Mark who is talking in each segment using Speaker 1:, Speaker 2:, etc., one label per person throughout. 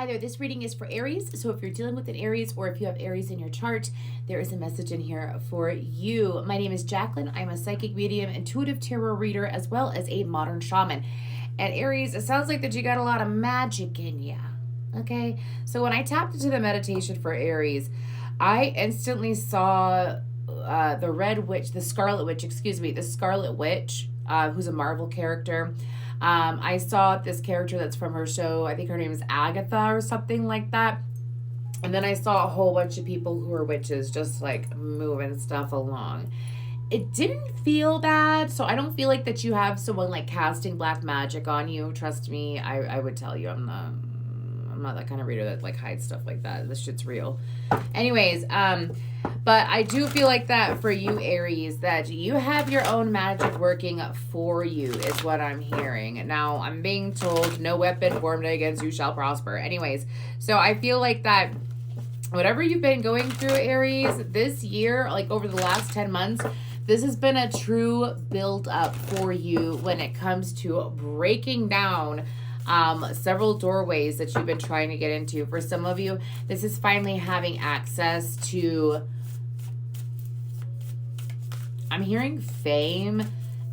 Speaker 1: Hi there, this reading is for Aries. So if you're dealing with an Aries or if you have Aries in your chart, there is a message in here for you. My name is Jacqueline. I'm a psychic medium, intuitive tarot reader, as well as a modern shaman. And Aries, it sounds like that you got a lot of magic in you. Okay, so when I tapped into the meditation for Aries, I instantly saw the Red Witch, the Scarlet Witch, the Scarlet Witch, who's a Marvel character. I saw this character that's from her show. I think her name is Agatha or something like that. And then I saw a whole bunch of people who are witches just like moving stuff along. It didn't feel bad, so I don't feel like that you have someone like casting black magic on you. Trust me, I would tell you I'm not that kind of reader that like hides stuff like that. This shit's real. Anyways, but I do feel like that for you, Aries, that you have your own magic working for you is what I'm hearing. Now, I'm being told no weapon formed against you shall prosper. Anyways, so I feel like that whatever you've been going through, Aries, this year, like over the last 10 months, this has been a true build up for you when it comes to breaking down several doorways that you've been trying to get into. For some of you, this is finally having access to, I'm hearing fame,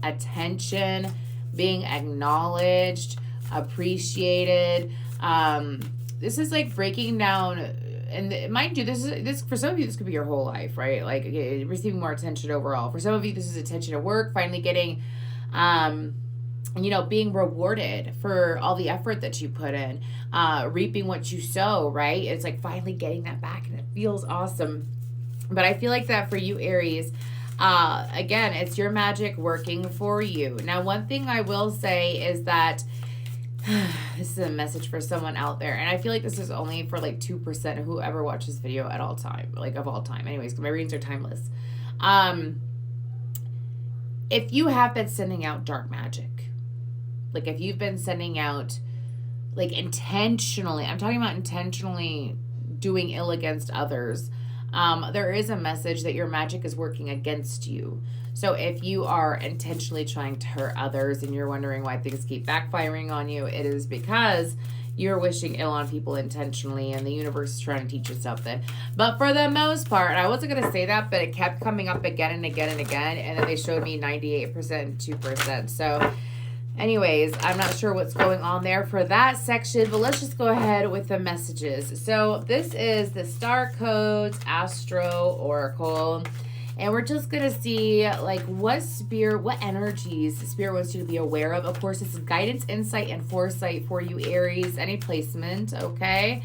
Speaker 1: attention, being acknowledged, appreciated. This is like breaking down, and mind you, this for some of you, this could be your whole life, right? Like receiving more attention overall. For some of you, this is attention at work, finally getting, being rewarded for all the effort that you put in, reaping what you sow, right? It's like finally getting that back, and it feels awesome. But I feel like that for you, Aries, again, it's your magic working for you. Now, one thing I will say is that this is a message for someone out there, and I feel like this is only for like 2% of whoever watches this video at all time, like of all time. Anyways, my readings are timeless. If you have been sending out dark magic, like if you've been sending out like intentionally, I'm talking about intentionally doing ill against others, there is a message that your magic is working against you. So if you are intentionally trying to hurt others and you're wondering why things keep backfiring on you, it is because you're wishing ill on people intentionally and the universe is trying to teach you something. But for the most part, I wasn't going to say that, but it kept coming up again and again and again. And then they showed me 98% and 2%. So anyways, I'm not sure what's going on there for that section, but let's just go ahead with the messages. So this is the Star Codes Astro Oracle, and we're just going to see like what energies Spirit wants you to be aware of. Of course, this is guidance, insight, and foresight for you, Aries. Any placement, okay?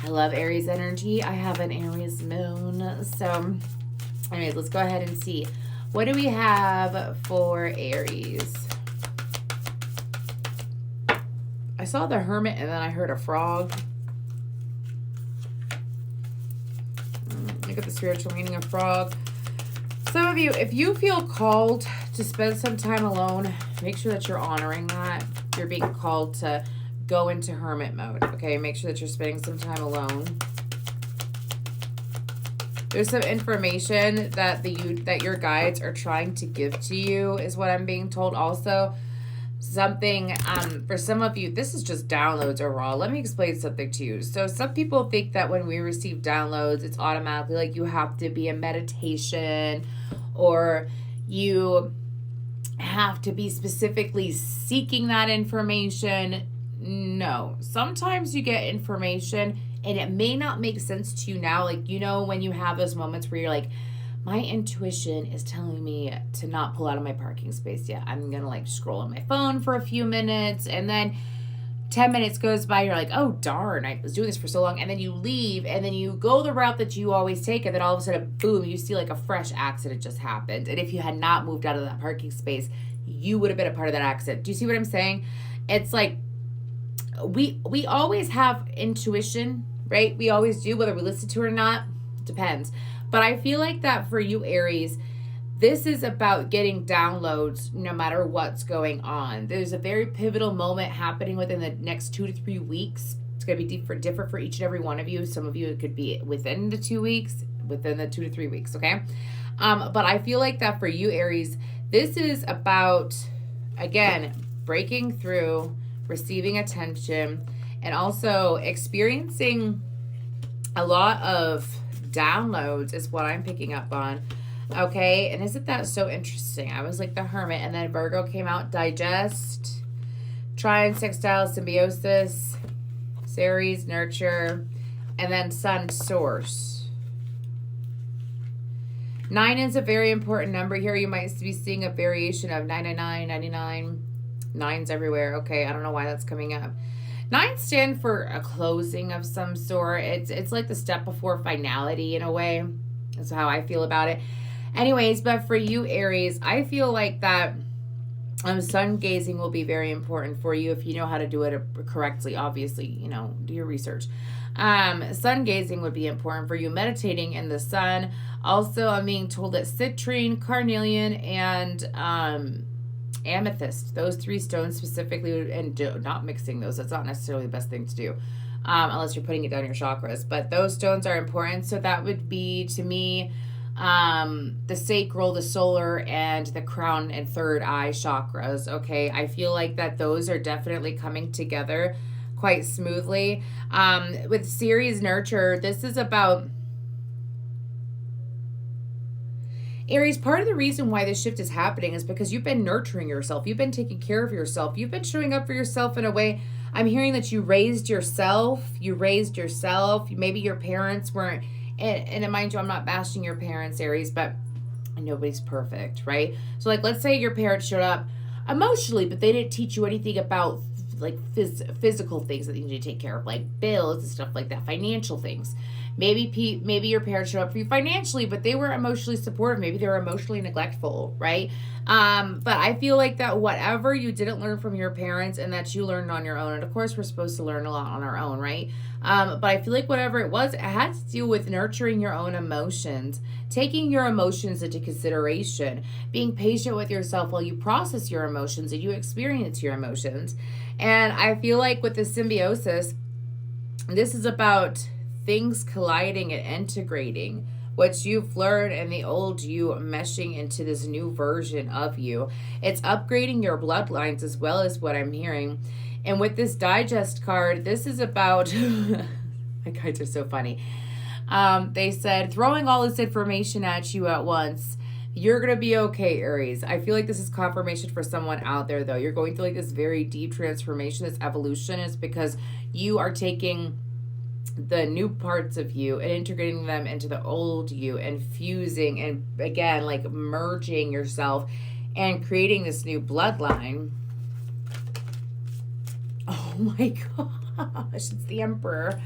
Speaker 1: I love Aries energy. I have an Aries moon. So anyways, let's go ahead and see. What do we have for Aries? I saw the Hermit and then I heard a frog. Look at the spiritual meaning of frog. Some of you, if you feel called to spend some time alone, make sure that you're honoring that. You're being called to go into hermit mode, okay? Make sure that you're spending some time alone. There's some information that that your guides are trying to give to you is what I'm being told also. Something, for some of you, this is just downloads overall. Let me explain something to you. So some people think that when we receive downloads, it's automatically like you have to be in meditation or you have to be specifically seeking that information. No, sometimes you get information and it may not make sense to you now. Like, when you have those moments where you're like, my intuition is telling me to not pull out of my parking space yet. I'm going to like scroll on my phone for a few minutes, and then 10 minutes goes by. You're like, oh, darn, I was doing this for so long. And then you leave and then you go the route that you always take. And then all of a sudden, boom, you see like a fresh accident just happened. And if you had not moved out of that parking space, you would have been a part of that accident. Do you see what I'm saying? It's like we always have intuition, right? We always do, whether we listen to it or not, depends. But I feel like that for you, Aries, this is about getting downloads no matter what's going on. There's a very pivotal moment happening within the next 2 to 3 weeks. It's going to be different for each and every one of you. Some of you, it could be within the 2 weeks, within the 2 to 3 weeks, okay? But I feel like that for you, Aries, this is about, again, breaking through, receiving attention, and also experiencing a lot of downloads is what I'm picking up on. Okay, and isn't that so interesting? I was like the Hermit, and then Virgo came out, digest, trine, sextile, symbiosis, Ceres, nurture, and then Sun, source. 9 is a very important number here. You might be seeing a variation of 999, 99, 9s everywhere. Okay, I don't know why that's coming up. 9 stand for a closing of some sort. It's like the step before finality in a way. That's how I feel about it. Anyways, but for you, Aries, I feel like that sun gazing will be very important for you if you know how to do it correctly. Obviously, you know, do your research. Sun gazing would be important for you. Meditating in the sun. Also, I'm being told that citrine, carnelian, and amethyst, those 3 stones specifically, and not mixing those. That's not necessarily the best thing to do, unless you're putting it down your chakras. But those stones are important. So that would be, to me, the sacral, the solar, and the crown and third eye chakras. Okay, I feel like that those are definitely coming together quite smoothly. With Ceres nurture, this is about Aries. Part of the reason why this shift is happening is because you've been nurturing yourself. You've been taking care of yourself. You've been showing up for yourself in a way. I'm hearing that you raised yourself. Maybe your parents weren't. And mind you, I'm not bashing your parents, Aries, but nobody's perfect, right? So, like, let's say your parents showed up emotionally, but they didn't teach you anything about, like, physical things that you need to take care of, like bills and stuff like that, financial things. Maybe your parents showed up for you financially, but they were emotionally supportive. Maybe they were emotionally neglectful, right? But I feel like that whatever you didn't learn from your parents and that you learned on your own, and of course we're supposed to learn a lot on our own, right? But I feel like whatever it was, it had to do with nurturing your own emotions, taking your emotions into consideration, being patient with yourself while you process your emotions and you experience your emotions. And I feel like with the symbiosis, this is about things colliding and integrating what you've learned and the old you meshing into this new version of you. It's upgrading your bloodlines as well, as what I'm hearing. And with this digest card, this is about my cards are so funny. They said throwing all this information at you at once. You're going to be okay, Aries. I feel like this is confirmation for someone out there, though. You're going through like this very deep transformation, this evolution. Is because you are taking the new parts of you and integrating them into the old you and fusing and, again, like merging yourself and creating this new bloodline. Oh my gosh, it's the Emperor.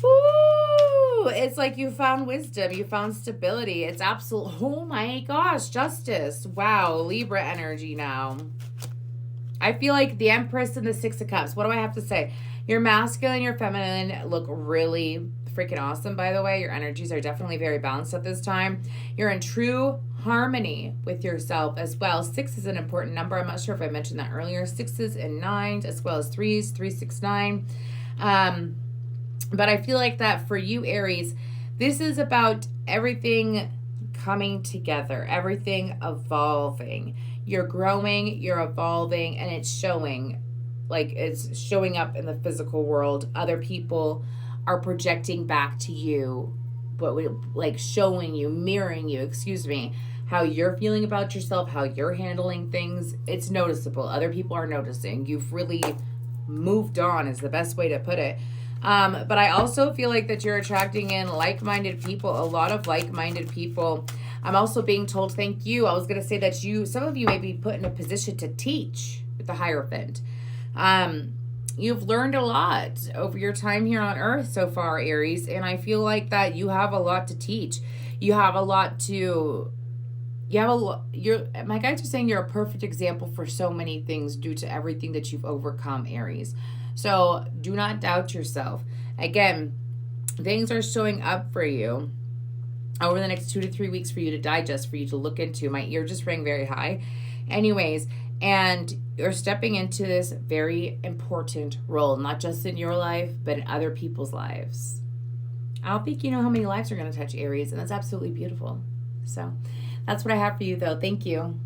Speaker 1: Ooh, it's like you found wisdom, you found stability. It's absolute, oh my gosh, justice. Wow, Libra energy now. I feel like the Empress and the Six of Cups. What do I have to say? Your masculine, your feminine look really freaking awesome, by the way. Your energies are definitely very balanced at this time. You're in true harmony with yourself as well. 6 is an important number. I'm not sure if I mentioned that earlier. 6s and 9s as well as 3s, 3, 6, 9. But I feel like that for you, Aries, this is about everything coming together, everything evolving. You're growing, you're evolving, and it's showing. Like, it's showing up in the physical world. Other people are projecting back to you, but like showing you, mirroring you, how you're feeling about yourself, how you're handling things. It's noticeable. Other people are noticing. You've really moved on is the best way to put it. But I also feel like that you're attracting in like-minded people, a lot of like-minded people. I'm also being told, thank you. I was going to say that some of you may be put in a position to teach with the Hierophant. You've learned a lot over your time here on Earth so far, Aries, and I feel like that you have a lot to teach. You have a lot to, my guides are saying you're a perfect example for so many things due to everything that you've overcome, Aries. So do not doubt yourself. Again, things are showing up for you over the next 2 to 3 weeks for you to digest, for you to look into. My ear just rang very high. Anyways, and you're stepping into this very important role, not just in your life, but in other people's lives. I don't think you know how many lives are going to touch, Aries, and that's absolutely beautiful. So that's what I have for you, though. Thank you.